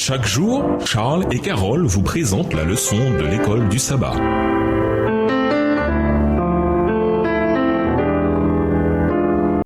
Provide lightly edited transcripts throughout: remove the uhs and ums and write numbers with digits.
Chaque jour, Charles et Carole vous présentent la leçon de l'école du sabbat.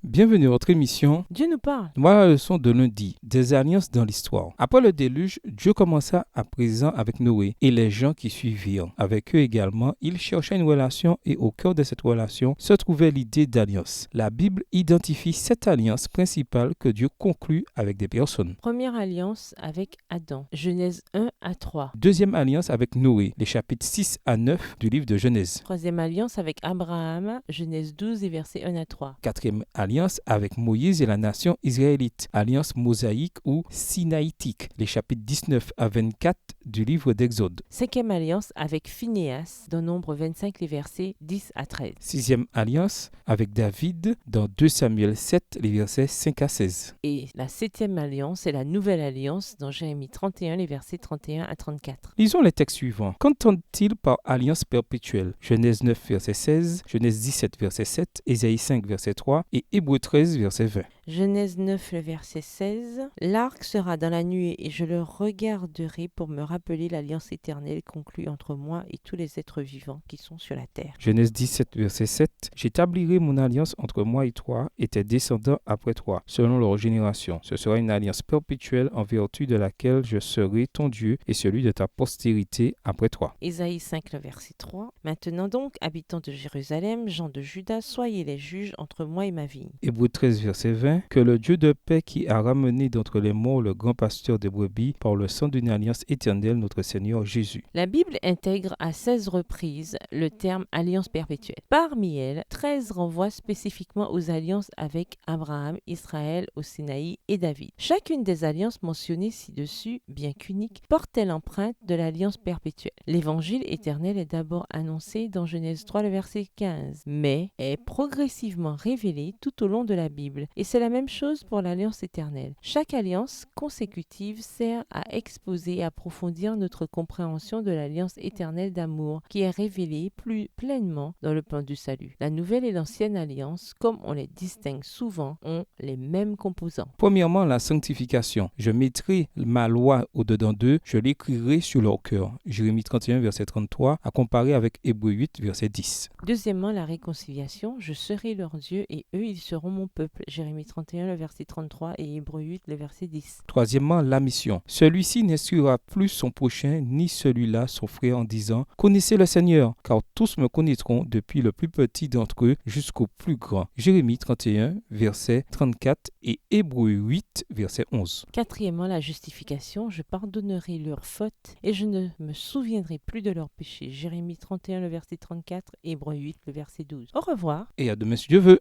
Bienvenue à votre émission. Dieu nous parle. Voilà la leçon de lundi, des alliances dans l'histoire. Après le déluge, Dieu commença à présent avec Noé et les gens qui suivirent. Avec eux également, il chercha une relation et au cœur de cette relation se trouvait l'idée d'alliance. La Bible identifie 7 alliances principales que Dieu conclut avec des personnes. Première alliance avec Adam, Genèse 1 à 3. Deuxième alliance avec Noé, les chapitres 6 à 9 du livre de Genèse. Troisième alliance avec Abraham, Genèse 12 et versets 1 à 3. Quatrième alliance avec Moïse et la nation israélite, alliance mosaïque ou sinaïtique, les chapitres 19 à 24 du livre d'Exode. Cinquième alliance avec Phinéas, dans Nombre 25, les versets 10 à 13. Sixième alliance avec David dans 2 Samuel 7, les versets 5 à 16. Et la septième alliance est la nouvelle alliance dans Jérémie 31, les versets 31 à 34. Lisons les textes suivants. Qu'entend-il par alliance perpétuelle? Genèse 9, verset 16, Genèse 17, verset 7, Ésaïe 5, verset 3 et Hébreux 13, verset 20. Genèse 9, le verset 16. L'arc sera dans la nuée et je le regarderai pour me rappeler l'alliance éternelle conclue entre moi et tous les êtres vivants qui sont sur la terre. Genèse 17, verset 7. J'établirai mon alliance entre moi et toi et tes descendants après toi, selon leur génération. Ce sera une alliance perpétuelle en vertu de laquelle je serai ton Dieu et celui de ta postérité après toi. Ésaïe 5, le verset 3. Maintenant donc, habitants de Jérusalem, gens de Juda, soyez les juges entre moi et ma vigne. Hébreux 13, verset 20. Que le Dieu de paix qui a ramené d'entre les morts le grand pasteur des brebis par le sang d'une alliance éternelle, notre Seigneur Jésus. La Bible intègre à 16 reprises le terme alliance perpétuelle. Parmi elles, 13 renvoient spécifiquement aux alliances avec Abraham, Israël, au Sinaï et David. Chacune des alliances mentionnées ci-dessus, bien qu'unique, portait l'empreinte de l'alliance perpétuelle. L'évangile éternel est d'abord annoncé dans Genèse 3, le verset 15, mais est progressivement révélé tout au long de la Bible. Et c'est la même chose pour l'alliance éternelle. Chaque alliance consécutive sert à exposer et approfondir notre compréhension de l'alliance éternelle d'amour qui est révélée plus pleinement dans le plan du salut. La nouvelle et l'ancienne alliance, comme on les distingue souvent, ont les mêmes composants. Premièrement, la sanctification. Je mettrai ma loi au-dedans d'eux, je l'écrirai sur leur cœur. Jérémie 31, verset 33, à comparer avec Hébreux 8, verset 10. Deuxièmement, la réconciliation. Je serai leur Dieu et eux, ils seront mon peuple. Jérémie 31, le verset 33 et Hébreux 8, le verset 10. Troisièmement, la mission. Celui-ci n'instruira plus son prochain, ni celui-là son frère en disant « Connaissez le Seigneur, car tous me connaîtront, depuis le plus petit d'entre eux jusqu'au plus grand. » Jérémie 31, verset 34 et Hébreux 8, verset 11. Quatrièmement, la justification. Je pardonnerai leurs fautes et je ne me souviendrai plus de leurs péchés. Jérémie 31, le verset 34 et Hébreux 8, le verset 12. Au revoir. Et à demain si Dieu veut.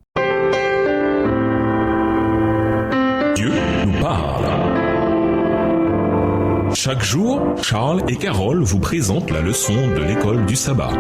Dieu nous parle. Chaque jour, Charles et Carole vous présentent la leçon de l'école du sabbat.